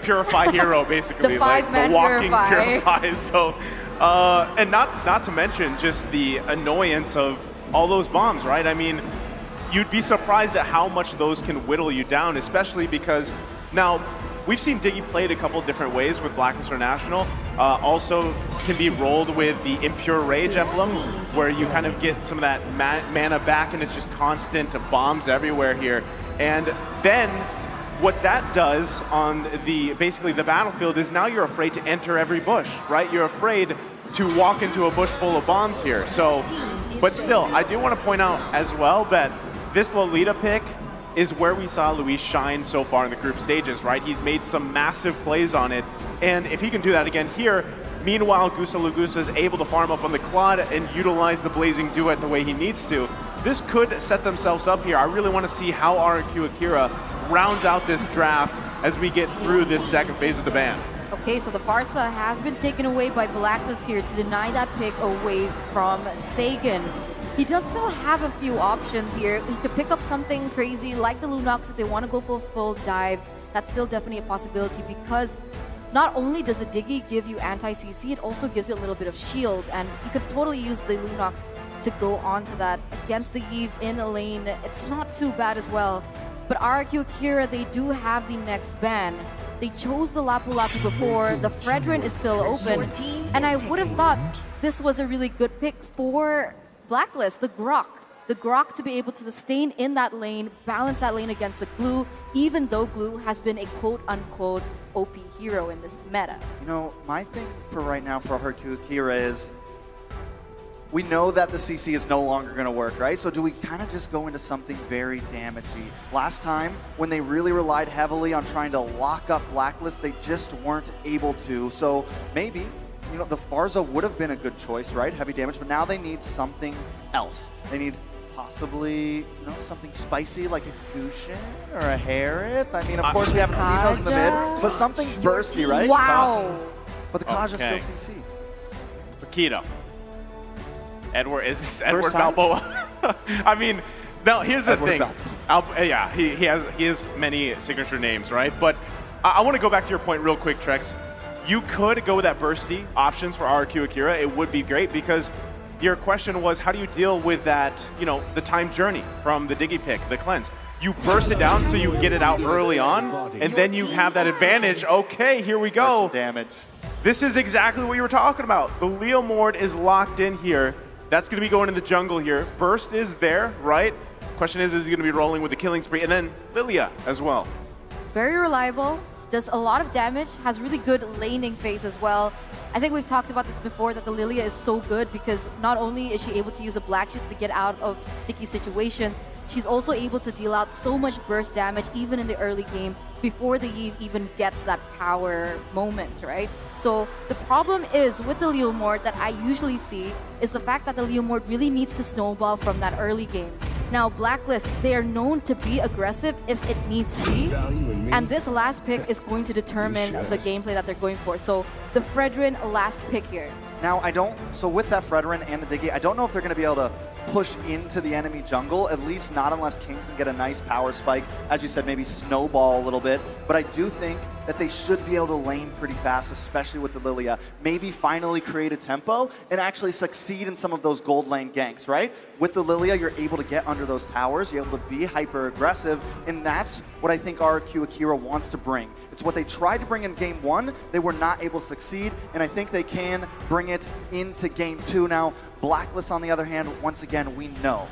purify hero, basically. The like five-man the walking purify. So, and not to mention just the annoyance of all those bombs, right? I mean, you'd be surprised at how much those can whittle you down, especially because now we've seen Diggy played a couple different ways with Blacklist International. Also can be rolled with the Impure Rage emblem, where you kind of get some of that mana back and it's just constant bombs everywhere here. And then what that does on basically the battlefield is now you're afraid to enter every bush, right? You're afraid to walk into a bush full of bombs here. So, but still, I do want to point out as well that this Lolita pick is where we saw Luis shine so far in the group stages, right? He's made some massive plays on it, and if he can do that again here, meanwhile, Gusa Lugusa is able to farm up on the Claude and utilize the Blazing Duet the way he needs to. This could set themselves up here. I really want to see how RQ Akira rounds out this draft as we get through this second phase of the ban. Okay, so the Farsa has been taken away by Blacklist here to deny that pick away from Sagan. He does still have a few options here. He could pick up something crazy like the Lunox if they want to go for a full dive. That's still definitely a possibility because not only does the Diggy give you anti-CC, it also gives you a little bit of shield, and you could totally use the Lunox to go onto that. Against the Eve in a lane, it's not too bad as well. But RQ Akira, they do have the next ban. They chose the Lapu Lapu before, the Fredrin is still open, and I would have thought this was a really good pick for Blacklist, the Grok. The Grok to be able to sustain in that lane, balance that lane against the Glue, even though Glue has been a quote-unquote OP hero in this meta. You know, my thing for right now for RQ Akira is we know that the CC is no longer going to work, right? So do we kind of just go into something very damaging? Last time, when they really relied heavily on trying to lock up Blacklist, they just weren't able to. So maybe, you know, the Farza would have been a good choice, right? Heavy damage, but now they need something else. They need possibly, you know, something spicy like a Gushin or a Harith. I mean, of course, we haven't seen those in the mid, but something bursty, right? Wow. But the Kaja still CC. Akira. Is this Edward Balboa? I mean, now here's the thing. Yeah, he has many signature names, right? But I want to go back to your point real quick, Trex. You could go with that bursty options for RQ Akira. It would be great because your question was, how do you deal with that, you know, the time journey from the Diggy pick, the cleanse? You burst it down so you get it out early on, and then you have that advantage. Okay, here we go. Damage. This is exactly what you were talking about. The Leo Mord is locked in here. That's going to be going in the jungle here. Burst is there, right? Question is he going to be rolling with the killing spree? And then Lilia as well. Very reliable. Does a lot of damage, has really good laning phase as well. I think we've talked about this before, that the Lilia is so good because not only is she able to use the black shoots to get out of sticky situations, she's also able to deal out so much burst damage even in the early game before the Eve even gets that power moment, right? So the problem is with the Leomord that I usually see is the fact that the Leomord really needs to snowball from that early game. Now, Blacklist, they are known to be aggressive if it needs to be, and this last pick is going to determine the gameplay that they're going for. So the Fredrin last pick here. Now, so with that Fredrin and the Diggy, I don't know if they're going to be able to push into the enemy jungle, at least not unless King can get a nice power spike. As you said, maybe snowball a little bit. But I do think that they should be able to lane pretty fast, especially with the Lilia. Maybe finally create a tempo and actually succeed in some of those gold lane ganks, right? With the Lilia, you're able to get under those towers, you're able to be hyper aggressive, and that's what I think RQ Akira wants to bring. It's what they tried to bring in game 1, they were not able to succeed, and I think they can bring it into game 2 now. Blacklist, on the other hand, once again, we know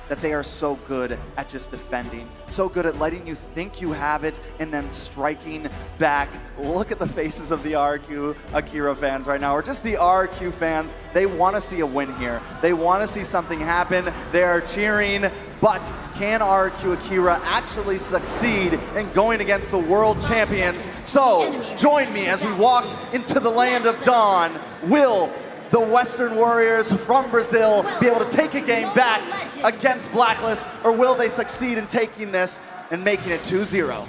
that they are so good at just defending, so good at letting you think you have it and then striking back. Look at the faces of the RQ Akira fans right now, or just the RQ fans. They want to see a win here. They want to see something happen. They are cheering, but can RQ Akira actually succeed in going against the world champions? So join me as we walk into the land of dawn. Will the Western Warriors from Brazil be able to take a game back against Blacklist, or will they succeed in taking this and making it 2-0?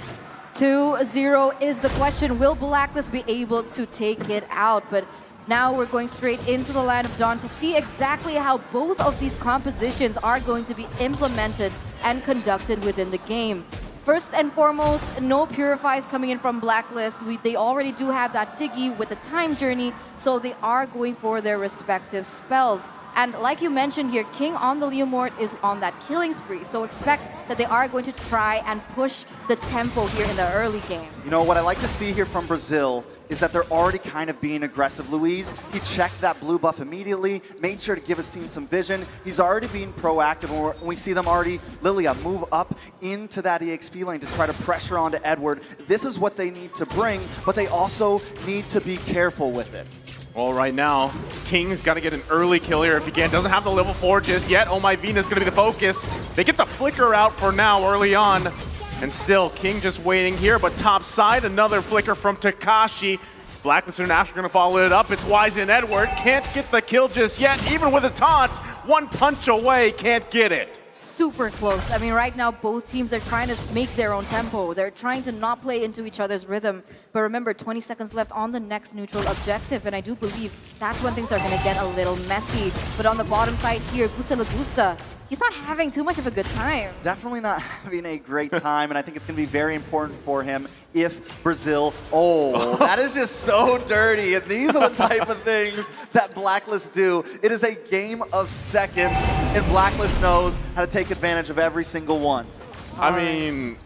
2-0 is the question. Will Blacklist be able to take it out? But now we're going straight into the Land of Dawn to see exactly how both of these compositions are going to be implemented and conducted within the game. First and foremost, no Purifies coming in from Blacklist. They already do have that Diggy with the Time Journey, so they are going for their respective spells. And like you mentioned here, King on the Leomord is on that killing spree, so expect that they are going to try and push the tempo here in the early game. You know, what I like to see here from Brazil is that they're already kind of being aggressive. Luis, he checked that blue buff immediately, made sure to give his team some vision. He's already being proactive, and we see them already, Lilia, move up into that EXP lane to try to pressure onto Edward. This is what they need to bring, but they also need to be careful with it. Well, right now, King's got to get an early kill here if he can. Doesn't have the level 4 just yet. Oh My Venus going to be the focus. They get the flicker out for now early on. And still, King just waiting here. But top side, another flicker from Takashi. Blacklist International going to follow it up. It's Wise and Edward. Can't get the kill just yet. Even with a taunt, one punch away, can't get it. Super close. I mean, right now, both teams are trying to make their own tempo. They're trying to not play into each other's rhythm. But remember, 20 seconds left on the next neutral objective, and I do believe that's when things are going to get a little messy. But on the bottom side here, Gusta Lagusta, he's not having too much of a good time. Definitely not having a great time, and I think it's going to be very important for him if Brazil... Oh, that is just so dirty, and these are the type of things that Blacklist do. It is a game of seconds, and Blacklist knows how to take advantage of every single one. I mean,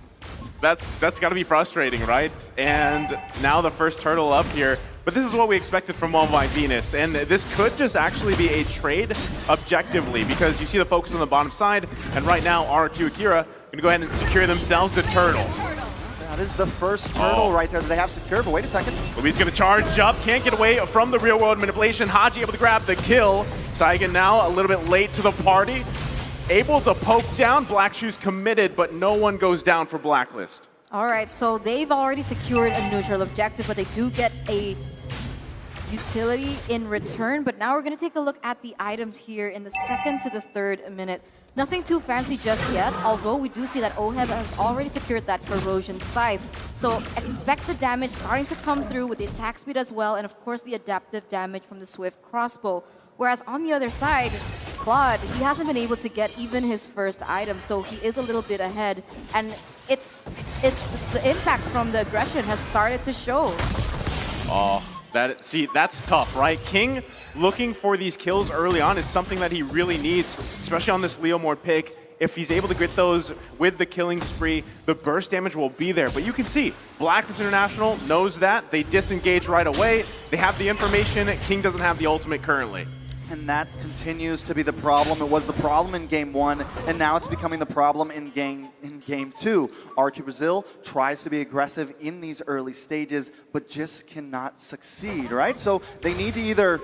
that's got to be frustrating, right? And now the first turtle up here. But this is what we expected from Oh My Venus, and this could just actually be a trade objectively, because you see the focus on the bottom side, and right now RQ Akira going to go ahead and secure themselves a turtle. That is the first turtle right there that they have secured, but wait a second. Luis going to charge up, can't get away from the real world manipulation. Haji able to grab the kill. Saigon now a little bit late to the party. Able to poke down. Black Shoes committed, but no one goes down for Blacklist. All right, so they've already secured a neutral objective, but they do get a utility in return. But now we're going to take a look at the items here in the 2nd to the 3rd minute. Nothing too fancy just yet, although we do see that OHEB has already secured that Corrosion Scythe. So expect the damage starting to come through with the attack speed as well, and of course the adaptive damage from the Swift Crossbow. Whereas on the other side, Claude, he hasn't been able to get even his first item, so he is a little bit ahead. And it's the impact from the aggression has started to show. Oh, that's tough, right? King looking for these kills early on is something that he really needs, especially on this Leomord pick. If he's able to get those with the killing spree, the burst damage will be there. But you can see, Blacklist International knows that. They disengage right away. They have the information. King doesn't have the ultimate currently. And that continues to be the problem. It was the problem in Game 1, and now it's becoming the problem in Game 2. RQ Brazil tries to be aggressive in these early stages, but just cannot succeed, right? So they need to either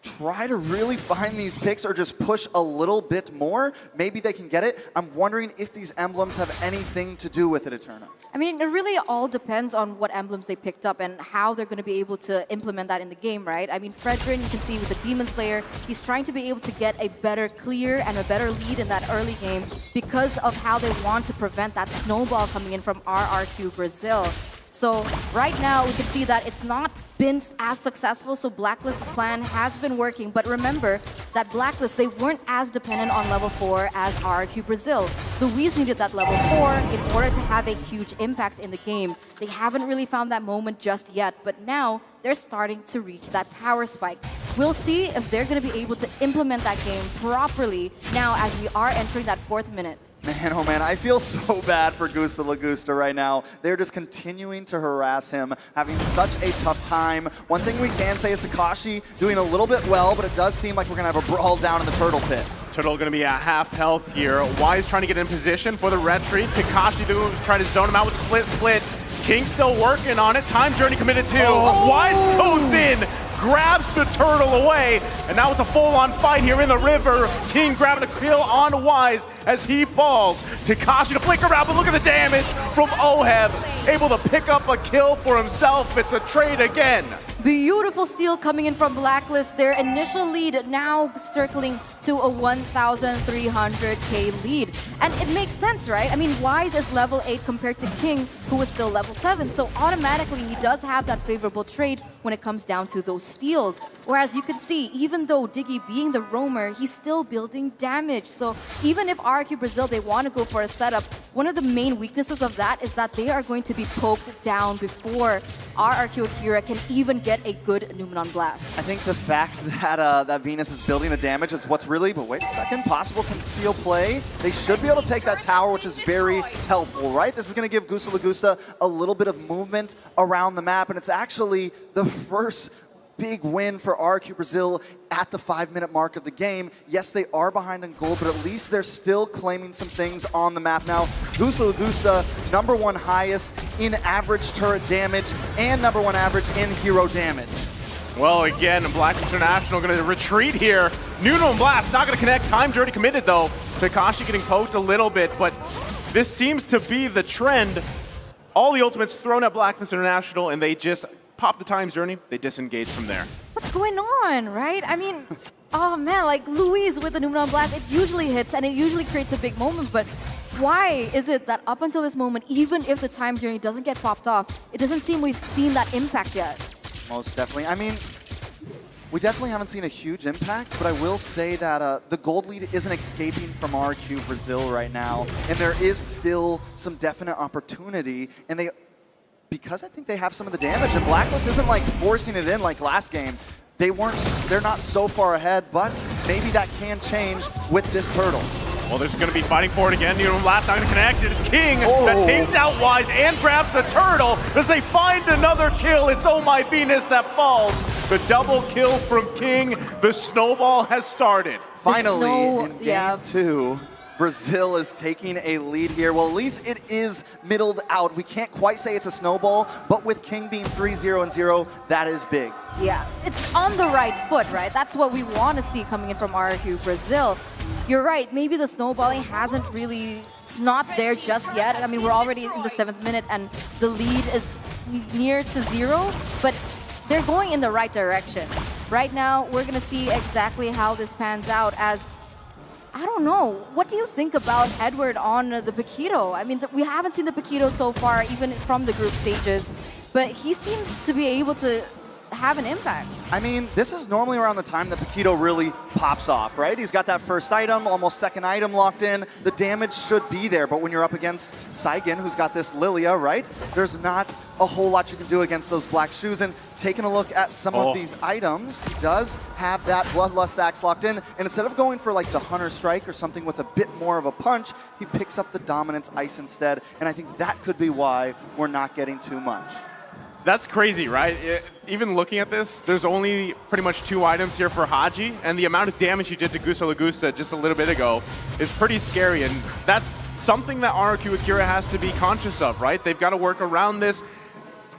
try to really find these picks or just push a little bit more. Maybe they can get it. I'm wondering if these emblems have anything to do with it, Eterna. I mean, it really all depends on what emblems they picked up and how they're going to be able to implement that in the game, right? I mean, Fredrin, you can see with the Demon Slayer, he's trying to be able to get a better clear and a better lead in that early game because of how they want to prevent that snowball coming in from RRQ Brazil. So right now, we can see that it's not been as successful, so Blacklist's plan has been working. But remember that Blacklist, they weren't as dependent on level 4 as RQ Brazil. Luis needed that level 4 in order to have a huge impact in the game. They haven't really found that moment just yet, but now they're starting to reach that power spike. We'll see if they're going to be able to implement that game properly now as we are entering that 4th minute. Man, oh man, I feel so bad for Gusta Lagusta right now. They're just continuing to harass him, having such a tough time. One thing we can say is Takashi doing a little bit well, but it does seem like we're going to have a brawl down in the turtle pit. Turtle going to be at half health here. Wise trying to get in position for the retreat. Takashi trying to zone him out with split. King still working on it. Time Journey committed too. Wise goes in, grabs the turtle away, and now it's a full-on fight here in the river. King grabbing a kill on Wise as he falls. Takashi to flicker out, but look at the damage from OHEB. Able to pick up a kill for himself. It's a trade again. Beautiful steal coming in from Blacklist. Their initial lead now circling to a 1,300k lead. And it makes sense, right? I mean, Wise is level 8 compared to King, who is still level 7. So automatically, he does have that favorable trade when it comes down to those steals. Whereas you can see, even though Diggy being the roamer, he's still building damage. So even if RRQ Brazil, they want to go for a setup, one of the main weaknesses of that is that they are going to be poked down before RRQ Akira can even get a good Numenon Blast. I think the fact that that Venus is building the damage is what's really, but wait a second, possible conceal play. They should be able to take that tower, which is very helpful, right? This is going to give Gusta Lagusta a little bit of movement around the map, and it's actually the first big win for RRQ Brazil at the 5-minute mark of the game. Yes, they are behind in gold, but at least they're still claiming some things on the map now. Gusta Lagusta, #1 highest in average turret damage and #1 average in hero damage. Well, again, Blacklist International going to retreat here. Numenon Blast not going to connect. Time's already committed, though. Takashi getting poked a little bit, but this seems to be the trend. All the ultimates thrown at Blacklist International, and they just pop the time journey. They disengage from there. What's going on, right? I mean, oh man, like Luis with the Numenon Blast, it usually hits and it usually creates a big moment, but why is it that up until this moment, even if the time journey doesn't get popped off, it doesn't seem we've seen that impact yet? Most definitely. I mean, we definitely haven't seen a huge impact, but I will say that the gold lead isn't escaping from RRQ Brazil right now, and there is still some definite opportunity, and because I think they have some of the damage, and Blacklist isn't like forcing it in like last game. They're not so far ahead, but maybe that can change with this turtle. Well, there's going to be fighting for it again. Numenon Blast not going to connect. It's King that takes out Wise and grabs the turtle as they find another kill. It's Oh My Venus that falls. The double kill from King. The snowball has started. Finally, in game 2. Brazil is taking a lead here. Well, at least it is middled out. We can't quite say it's a snowball, but with King being 3-0 and 0, that is big. Yeah, it's on the right foot, right? That's what we want to see coming in from RRQ Brazil. You're right, maybe the snowballing hasn't really, it's not there just yet. I mean, we're already in the 7th minute and the lead is near to 0, but they're going in the right direction. Right now, we're going to see exactly how this pans out as, I don't know. What do you think about Edward on the Paquito? I mean, we haven't seen the Paquito so far, even from the group stages, but he seems to be able to have an impact. I mean, this is normally around the time that Paquito really pops off, right? He's got that first item, almost second item locked in. The damage should be there, but when you're up against Saigen, who's got this Lilia, right? There's not a whole lot you can do against those black shoes. And taking a look at some of these items, he does have that Bloodlust Axe locked in. And instead of going for like the Hunter Strike or something with a bit more of a punch, he picks up the Dominance Ice instead. And I think that could be why we're not getting too much. That's crazy, right? Even looking at this, there's only pretty much 2 items here for Haji, and the amount of damage he did to Gusta Lagusta just a little bit ago is pretty scary, and that's something that RRQ Akira has to be conscious of, right? They've got to work around this.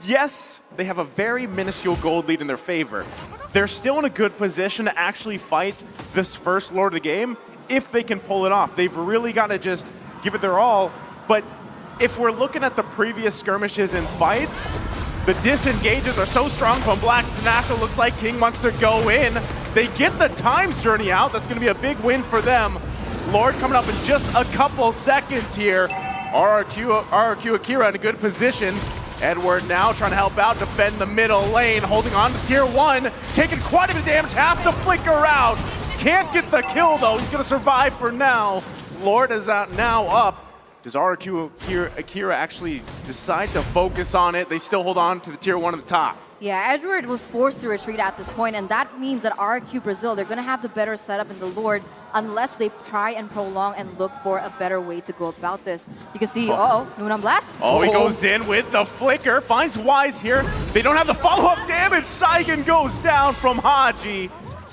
Yes, they have a very minuscule gold lead in their favor. They're still in a good position to actually fight this first Lord of the game if they can pull it off. They've really got to just give it their all, but if we're looking at the previous skirmishes and fights, the disengages are so strong from Blacklist International. Looks like King wants to go in. They get the times journey out. That's going to be a big win for them. Lord coming up in just a couple seconds here. RRQ Akira in a good position. Edward now trying to help out, defend the middle lane, holding on to tier 1, taking quite a bit of damage, has to flicker out. Can't get the kill though. He's going to survive for now. Lord is out now up. Does RRQ Akira actually decide to focus on it? They still hold on to the tier 1 at the top. Yeah, Edward was forced to retreat at this point, and that means that RRQ Brazil, they're going to have the better setup in the Lord unless they try and prolong and look for a better way to go about this. You can see, Numenon Blast. He goes in with the flicker, finds Wise here. They don't have the follow-up damage. Saigen goes down from Haji.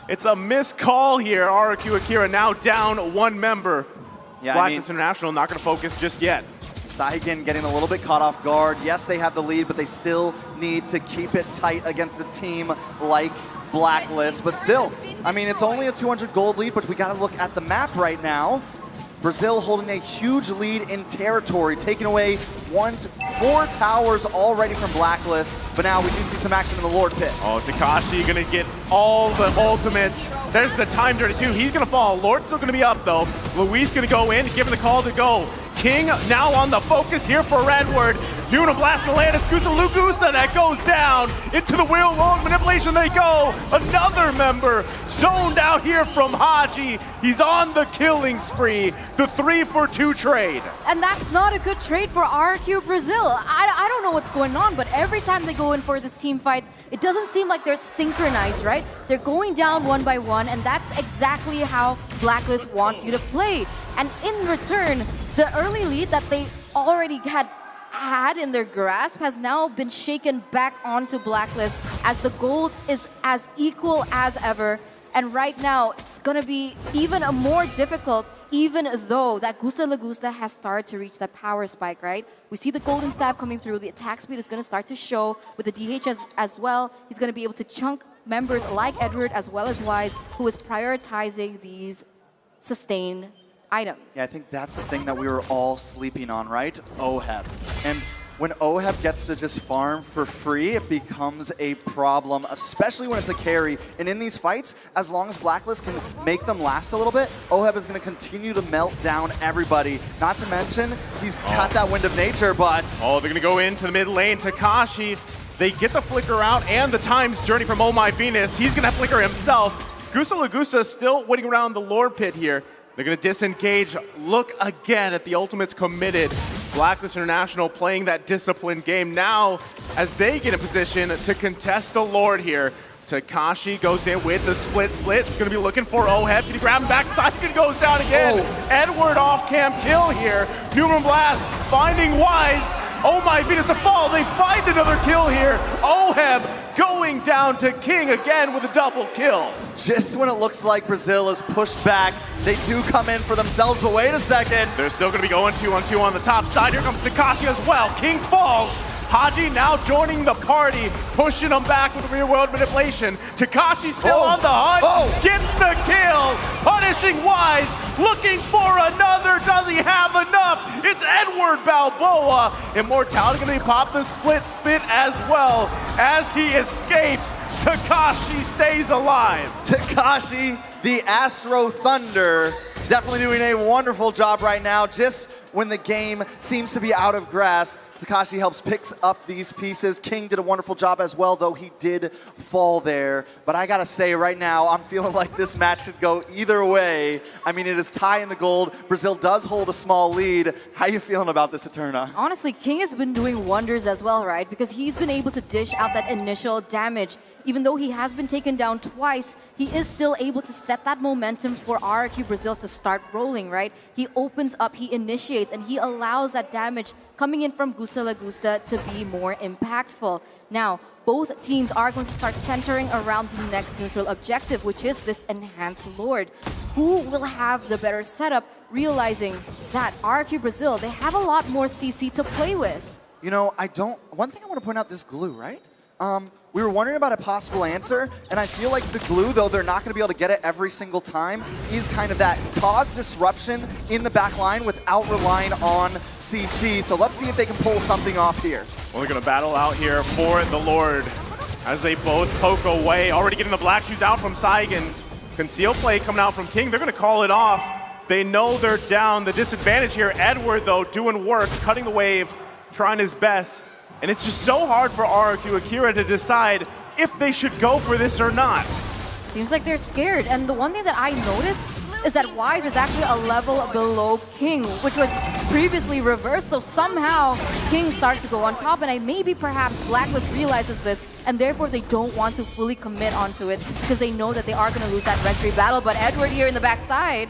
It's a missed call here. RRQ Akira now down 1 member. Yeah, Blacklist International not going to focus just yet. Saigen getting a little bit caught off guard. Yes, they have the lead, but they still need to keep it tight against a team like Blacklist. But still, I mean, it's only a 200 gold lead, but we got to look at the map right now. Brazil holding a huge lead in territory, taking away 4 towers already from Blacklist, but now we do see some action in the Lord pit. Takashi gonna get all the ultimates. There's the time journey too. He's gonna fall. Lord's still gonna be up though. Luis gonna go in, give him the call to go. King now on the focus here for Edward. Nuna Blast to land. It's Gusta Lugusa that goes down. Into the wheel world manipulation they go. Another member zoned out here from Haji. He's on the killing spree. The 3-for-2 trade. And that's not a good trade for RQ Brazil. I don't know what's going on, but every time they go in for this team fights, it doesn't seem like they're synchronized, right? They're going down one by one, and that's exactly how Blacklist wants you to play. And in return, the early lead that they already had in their grasp has now been shaken back onto Blacklist as the gold is as equal as ever. And right now, it's going to be even more difficult, even though that Gusta Lagusta has started to reach that power spike, right? We see the golden staff coming through. The attack speed is going to start to show with the DH as well. He's going to be able to chunk members like Edward as well as Wise, who is prioritizing these sustain items. Yeah, I think that's the thing that we were all sleeping on, right? OHEB. And when OHEB gets to just farm for free, it becomes a problem, especially when it's a carry. And in these fights, as long as Blacklist can make them last a little bit, OHEB is going to continue to melt down everybody. Not to mention, he's got that wind of nature, but... Oh, they're going to go into the mid lane. Takashi, they get the flicker out and the time's journey from Oh My Venus. He's going to flicker himself. Gusta Lagusta still waiting around the Lord Pit here. They're going to disengage. Look again at the ultimates committed. Blacklist International playing that disciplined game now as they get in position to contest the Lord here. Takashi goes in with the split. It's going to be looking for OHEB. Can he grab him backside? He goes down again. Edward off-cam kill here. Newman Blast finding Wise. Oh My Venus to fall. They find another kill here. OHEB going down to King again with a double kill. Just when it looks like Brazil is pushed back, they do come in for themselves, but wait a second. They're still going to be going 2-on-2 on the top side. Here comes Takashi as well. King falls. Haji now joining the party, pushing him back with rear world manipulation. Takashi still on the hunt, gets the kill, punishing Wise, looking for another. Does he have enough? It's Edward Balboa. Immortality going to pop the split as well as he escapes. Takashi stays alive. Takashi, the Astro Thunder, definitely doing a wonderful job right now. Just when the game seems to be out of grasp, Takashi helps picks up these pieces. King did a wonderful job as well, though he did fall there. But I gotta say, right now, I'm feeling like this match could go either way. I mean, it is tie in the gold. Brazil does hold a small lead. How you feeling about this, Eterna? Honestly, King has been doing wonders as well, right? Because he's been able to dish out that initial damage. Even though he has been taken down twice, he is still able to set that momentum for RQ Brazil to start rolling, right? He opens up, he initiates, and he allows that damage coming in from Gusta Lagusta to be more impactful. Now, both teams are going to start centering around the next neutral objective, which is this Enhanced Lord. Who will have the better setup, realizing that RQ Brazil, they have a lot more CC to play with? You know, one thing I want to point out, this glue, right? We were wondering about a possible answer, and I feel like the glue, though they're not going to be able to get it every single time, is kind of that cause disruption in the back line without relying on CC. So let's see if they can pull something off here. Well, they're going to battle out here for the Lord as they both poke away. Already getting the black shoes out from Saigon. Conceal play coming out from King. They're going to call it off. They know they're down. The disadvantage here, Edward, though, doing work, cutting the wave, trying his best. And it's just so hard for RQ Akira to decide if they should go for this or not. Seems like they're scared. And the one thing that I noticed is that Wise is actually a level below King, which was previously reversed. So somehow King started to go on top, and maybe perhaps Blacklist realizes this, and therefore they don't want to fully commit onto it because they know that they are going to lose that red tree battle. But Edward here in the backside.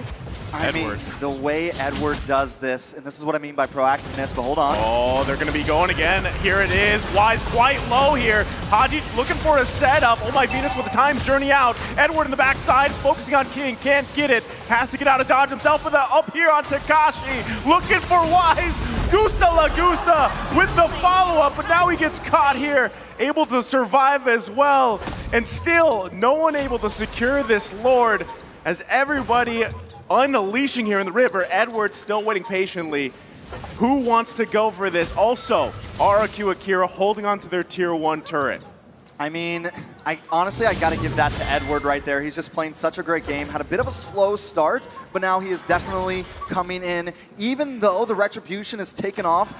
I mean, the way Edward does this, and this is what I mean by proactiveness, but hold on. Oh, they're going to be going again. Here it is. Wise quite low here. Haji looking for a setup. Oh My Venus with the time journey out. Edward in the backside, focusing on King. Can't get it. Has to get out of dodge himself with up here on Takashi. Looking for Wise. Gusta Lagusta with the follow-up, but now he gets caught here. Able to survive as well. And still, no one able to secure this Lord as everybody unleashing here in the river. Edward still waiting patiently. Who wants to go for this? Also, RQ Akira holding on to their tier 1 turret. I mean, honestly, I got to give that to Edward right there. He's just playing such a great game. Had a bit of a slow start, but now he is definitely coming in. Even though the Retribution is taken out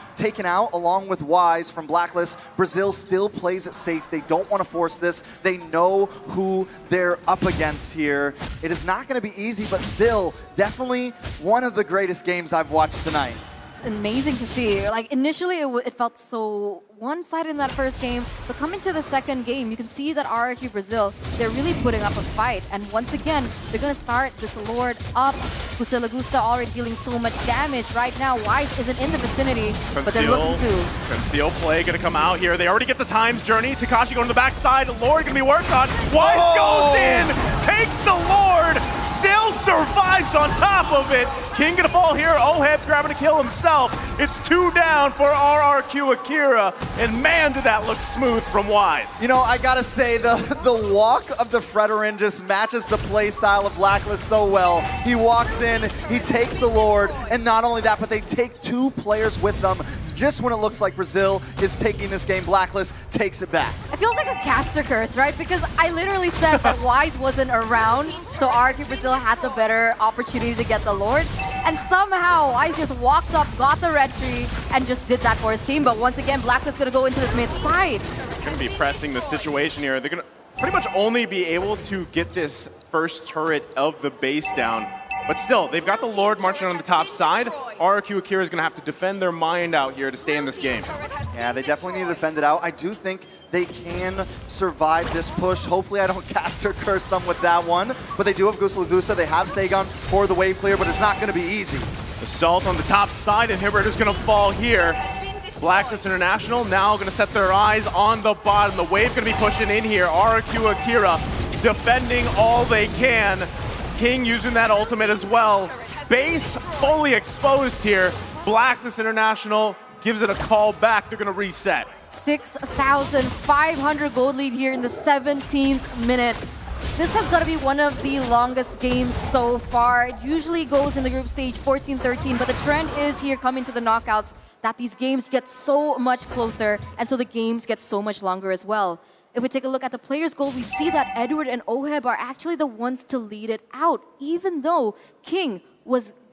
along with Wise from Blacklist, Brazil still plays it safe. They don't want to force this. They know who they're up against here. It is not going to be easy, but still, definitely one of the greatest games I've watched tonight. It's amazing to see. Like, initially, it felt so one-sided in that first game, but coming to the second game, you can see that RRQ Brazil, they're really putting up a fight. And once again, they're going to start this Lord up. Gusta already dealing so much damage. Right now, Wise isn't in the vicinity, but they're looking to. Conceal play going to come out here. They already get the times journey. Takashi going to the backside. Lord going to be worked on. Wise goes in, takes the Lord, still survives on top of it. King going to fall here. Oheb grabbing a kill himself. It's 2 down for RRQ Akira. And man, did that look smooth from Wise. You know, I gotta say, the walk of the Fredrin just matches the play style of Blacklist so well. He walks in, he takes the Lord, and not only that, but they take 2 players with them. Just when it looks like Brazil is taking this game, Blacklist takes it back. It feels like a caster curse, right? Because I literally said that Wise wasn't around, so RRQ Brazil had the better opportunity to get the Lord. And somehow, Wise just walked up, got the retry, and just did that for his team. But once again, Blacklist going to go into this mid side. Going to be pressing the situation here. They're going to pretty much only be able to get this first turret of the base down. But still, they've got the Lord marching on the top side. RRQ Akira is going to have to defend their mind out here to stay in this game. Yeah, they definitely need to defend it out. I do think they can survive this push. Hopefully I don't caster curse them with that one. But they do have Gusta. They have Sagan for the wave clear, but it's not going to be easy. Assault on the top side, and Inhibitor's going to fall here. Blacklist International now going to set their eyes on the bottom. The wave going to be pushing in here. RRQ Akira defending all they can. King using that ultimate as well. Base fully exposed here. Blacklist International gives it a call back. They're going to reset. 6,500 gold lead here in the 17th minute. This has got to be one of the longest games so far. It usually goes in the group stage 14-13, but the trend is here coming to the knockouts that these games get so much closer, and so the games get so much longer as well. If we take a look at the players' goal, we see that Edward and Oheb are actually the ones to lead it out, even though King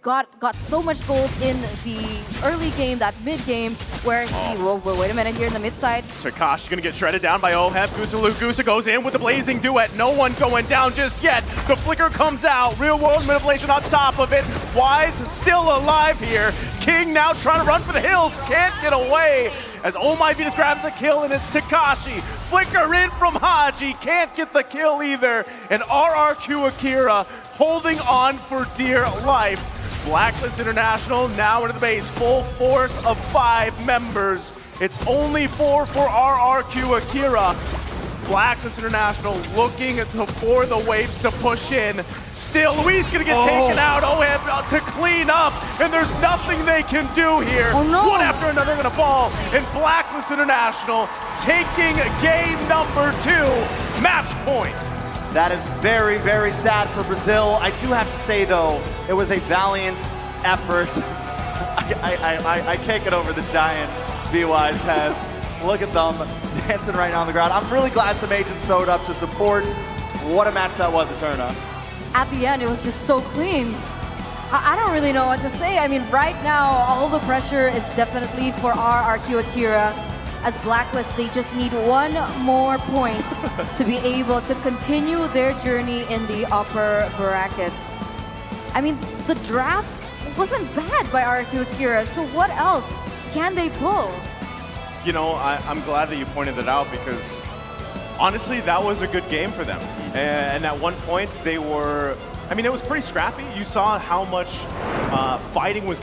got so much gold in the early game, that mid game, where he, whoa, wait a minute, here in the mid side. Takashi gonna get shredded down by Oheb. Gusa goes in with the blazing duet. No one going down just yet. The flicker comes out. Real world manipulation on top of it. Wise still alive here. King now trying to run for the hills. Can't get away. As Oh My Venus grabs a kill, and it's Takashi. Flicker in from Haji. Can't get the kill either. And RRQ Akira holding on for dear life. Blacklist International now into the base. Full force of 5 members. It's only 4 for RRQ Akira. Blacklist International looking for the waves to push in. Still, Luis gonna get taken out. Oheb to clean up, and there's nothing they can do here. Oh, no. One after another gonna fall, and Blacklist International taking game number 2, match point. That is very, very sad for Brazil. I do have to say, though, it was a valiant effort. I can't get over the giant B-Wise heads. Look at them dancing right now on the ground. I'm really glad some agents showed up to support. What a match that was, Eterna. At the end, it was just so clean. I don't really know what to say. I mean, right now, all the pressure is definitely for RRQ Akira. As Blacklist, they just need one more point to be able to continue their journey in the upper brackets. I mean, the draft wasn't bad by RRQ Akira, so what else can they pull? You know, I'm glad that you pointed it out, because honestly, that was a good game for them. And at one point, they were, I mean, it was pretty scrappy. You saw how much fighting was